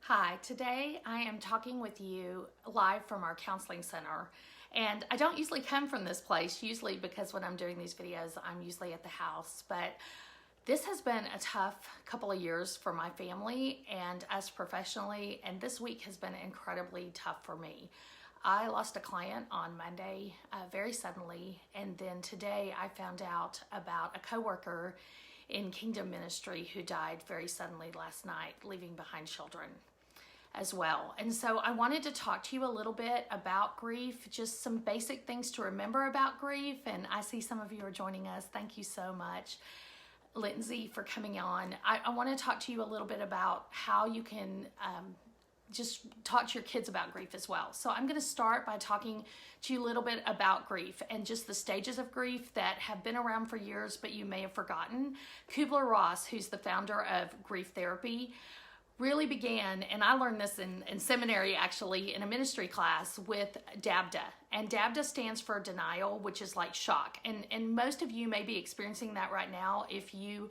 Hi, today I am talking with you live from our counseling center. And I don't usually come from this place, usually because when I'm doing these videos, I'm usually at the house. But this has been a tough couple of years for my family and us professionally, and this week has been incredibly tough for me. I lost a client on Monday very suddenly, and then today I found out about a coworker in Kingdom Ministry who died very suddenly last night, leaving behind children as well. And so I wanted to talk to you a little bit about grief, just some basic things to remember about grief. And I see some of you are joining us. Thank you so much, Lindsay, for coming on. I want to talk to you a little bit about how you can just talk to your kids about grief as well. So I'm going to start by talking to you a little bit about grief and just the stages of grief that have been around for years, but you may have forgotten. Kubler-Ross, who's the founder of grief therapy, really began, and I learned this in seminary actually, in a ministry class, with DABDA. And DABDA stands for denial, which is like shock. And most of you may be experiencing that right now if you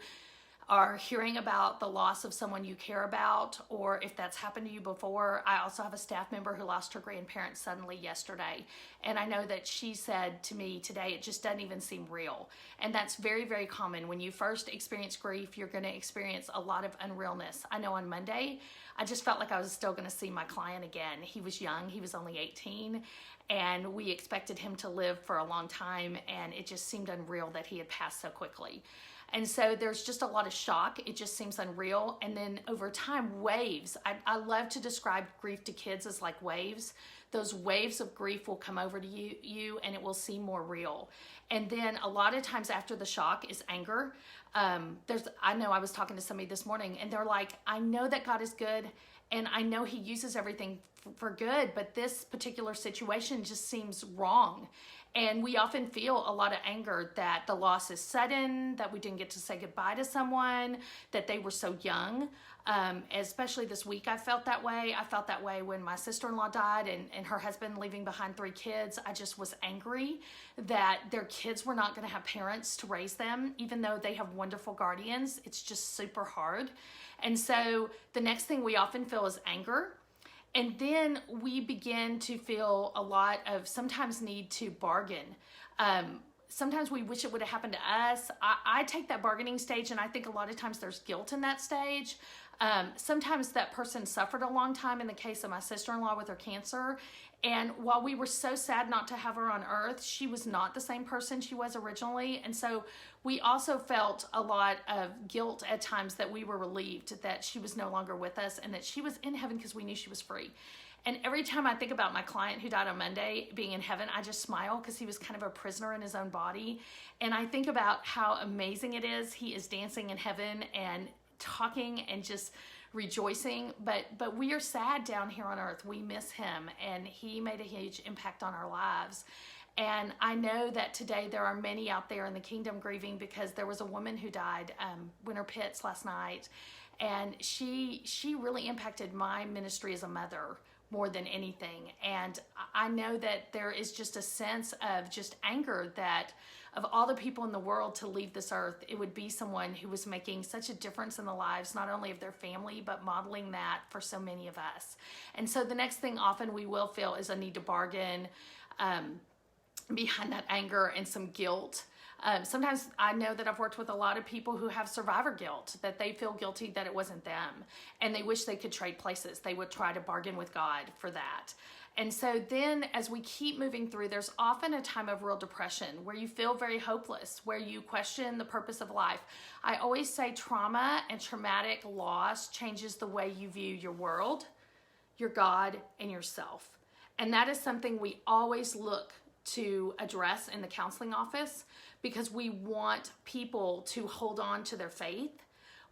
are hearing about the loss of someone you care about, or if that's happened to you before. I also have a staff member who lost her grandparents suddenly yesterday, and I know that she said to me today, it just doesn't even seem real. And that's very, very common. When you first experience grief, you're going to experience a lot of unrealness. I know on Monday, I just felt like I was still going to see my client again. He was young, he was only 18, and we expected him to live for a long time, and it just seemed unreal that he had passed so quickly. And so there's just a lot of shock. It just seems unreal. And then over time, waves. I love to describe grief to kids as like waves. Those waves of grief will come over to you and it will seem more real. And then a lot of times after the shock is anger. I know I was talking to somebody this morning and they're like, I know that God is good and I know he uses everything for good, but this particular situation just seems wrong. And we often feel a lot of anger that the loss is sudden, that we didn't get to say goodbye to someone, that they were so young. Especially this week, I felt that way. I felt that way when my sister-in-law died and her husband leaving behind 3 kids. I just was angry that their kids were not going to have parents to raise them, even though they have wonderful guardians. It's just super hard. And so the next thing we often feel is anger. And then we begin to feel a lot of sometimes need to bargain. Sometimes we wish it would have happened to us. I take that bargaining stage and I think a lot of times there's guilt in that stage. Sometimes that person suffered a long time in the case of my sister-in-law with her cancer. And while we were so sad not to have her on earth, she was not the same person she was originally. And so we also felt a lot of guilt at times that we were relieved that she was no longer with us and that she was in heaven because we knew she was free. And every time I think about my client who died on Monday being in heaven, I just smile because he was kind of a prisoner in his own body. And I think about how amazing it is. He is dancing in heaven and talking and just rejoicing, but we are sad down here on earth. We miss him and he made a huge impact on our lives. And I know that today there are many out there in the kingdom grieving because there was a woman who died, Winter Pitts, last night, and she really impacted my ministry as a mother more than anything. And I know that there is just a sense of just anger that of all the people in the world to leave this earth, it would be someone who was making such a difference in the lives, not only of their family, but modeling that for so many of us. And so the next thing often we will feel is a need to bargain behind that anger and some guilt. Sometimes I know that I've worked with a lot of people who have survivor guilt, that they feel guilty that it wasn't them, and they wish they could trade places. They would try to bargain with God for that. And so then as we keep moving through, there's often a time of real depression where you feel very hopeless, where you question the purpose of life. I always say trauma and traumatic loss changes the way you view your world, your God, and yourself. And that is something we always look to address in the counseling office because we want people to hold on to their faith.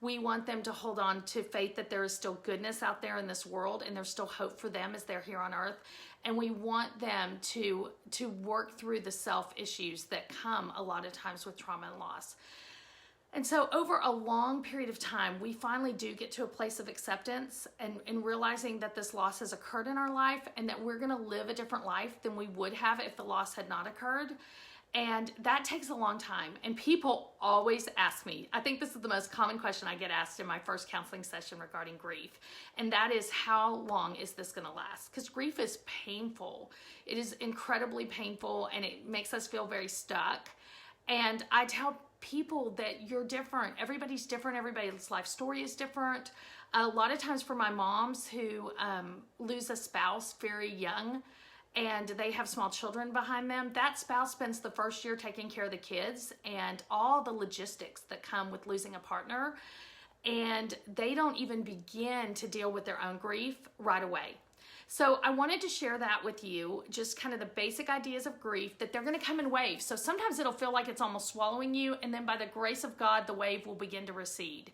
We want them to hold on to faith that there is still goodness out there in this world and there's still hope for them as they're here on earth. And we want them to work through the self issues that come a lot of times with trauma and loss. And so over a long period of time, we finally do get to a place of acceptance and realizing that this loss has occurred in our life and that we're going to live a different life than we would have if the loss had not occurred. And that takes a long time. And people always ask me, I think this is the most common question I get asked in my first counseling session regarding grief. And that is, how long is this going to last? Because grief is painful. It is incredibly painful, and it makes us feel very stuck. And I tell people that you're different. Everybody's different. Everybody's life story is different. A lot of times for my moms who lose a spouse very young, and they have small children behind them, that spouse spends the first year taking care of the kids and all the logistics that come with losing a partner, and they don't even begin to deal with their own grief right away. So I wanted to share that with you, just kind of the basic ideas of grief, that they're going to come in waves. So sometimes it'll feel like it's almost swallowing you, and then by the grace of God, the wave will begin to recede.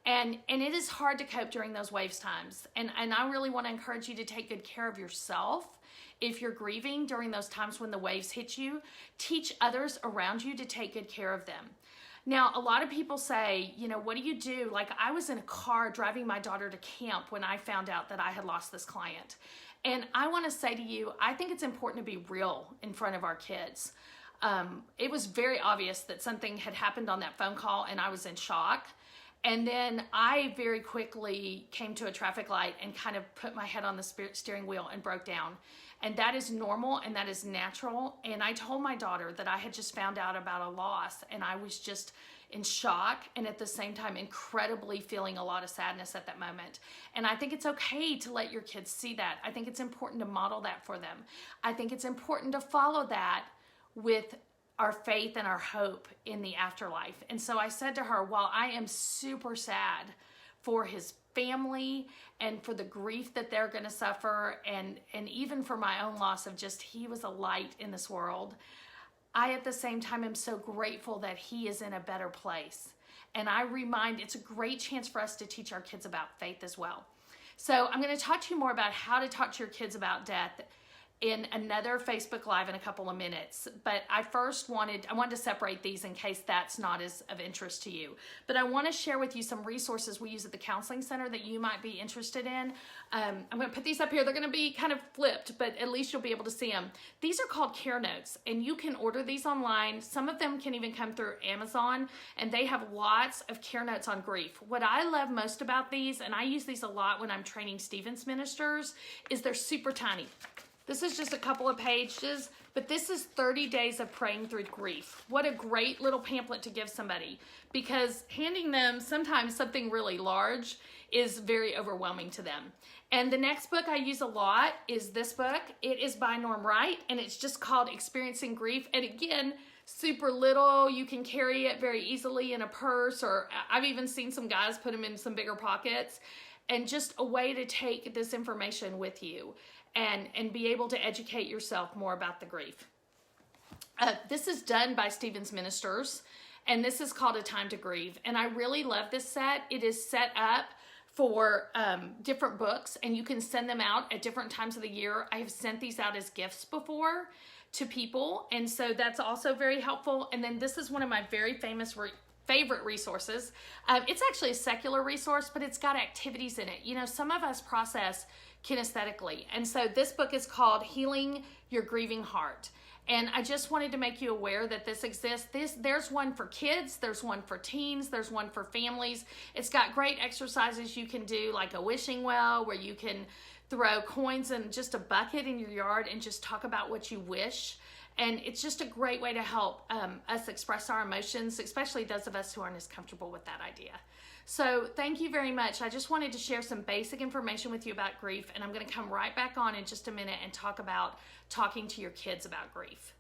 And it is hard to cope during those waves times. And I really want to encourage you to take good care of yourself. If you're grieving during those times when the waves hit you, teach others around you to take good care of them. Now, a lot of people say, you know, what do you do? Like, I was in a car driving my daughter to camp when I found out that I had lost this client. And I want to say to you, I think it's important to be real in front of our kids. It was very obvious that something had happened on that phone call, and I was in shock. And then I very quickly came to a traffic light and kind of put my head on the steering wheel and broke down. And that is normal and that is natural. And I told my daughter that I had just found out about a loss, and I was just in shock, and at the same time incredibly feeling a lot of sadness at that moment. And I think it's okay to let your kids see that. I think it's important to model that for them. I think it's important to follow that with our faith and our hope in the afterlife. And so I said to her, while I am super sad for his family and for the grief that they're going to suffer, and even for my own loss of just, he was a light in this world, I at the same time am so grateful that he is in a better place. And it's a great chance for us to teach our kids about faith as well. So I'm going to talk to you more about how to talk to your kids about death in another Facebook Live in a couple of minutes. But I wanted to separate these in case that's not as of interest to you. But I want to share with you some resources we use at the Counseling Center that you might be interested in. I'm going to put these up here. They're going to be kind of flipped, but at least you'll be able to see them. These are called Care Notes, and you can order these online. Some of them can even come through Amazon, and they have lots of care notes on grief. What I love most about these, and I use these a lot when I'm training Stevens ministers, is they're super tiny. This is just a couple of pages, but this is 30 days of praying through grief. What a great little pamphlet to give somebody, because handing them sometimes something really large is very overwhelming to them. And the next book I use a lot is this book. It is by Norm Wright, and it's just called Experiencing Grief. And again, super little. You can carry it very easily in a purse, or I've even seen some guys put them in some bigger pockets, and just a way to take this information with you and be able to educate yourself more about the grief. This is done by Stevens Ministers, and this is called A Time to Grieve. And I really love this set. It is set up for different books, and you can send them out at different times of the year. I have sent these out as gifts before to people, and so that's also very helpful. And then this is one of my very favorite resources. It's actually a secular resource, but it's got activities in it. You know, some of us process kinesthetically. And so this book is called Healing Your Grieving Heart. And I just wanted to make you aware that this exists. There's one for kids, there's one for teens, there's one for families. It's got great exercises you can do, like a wishing well, where you can throw coins in just a bucket in your yard and just talk about what you wish. And it's just a great way to help us express our emotions, especially those of us who aren't as comfortable with that idea. So thank you very much. I just wanted to share some basic information with you about grief, and I'm going to come right back on in just a minute and talk about talking to your kids about grief.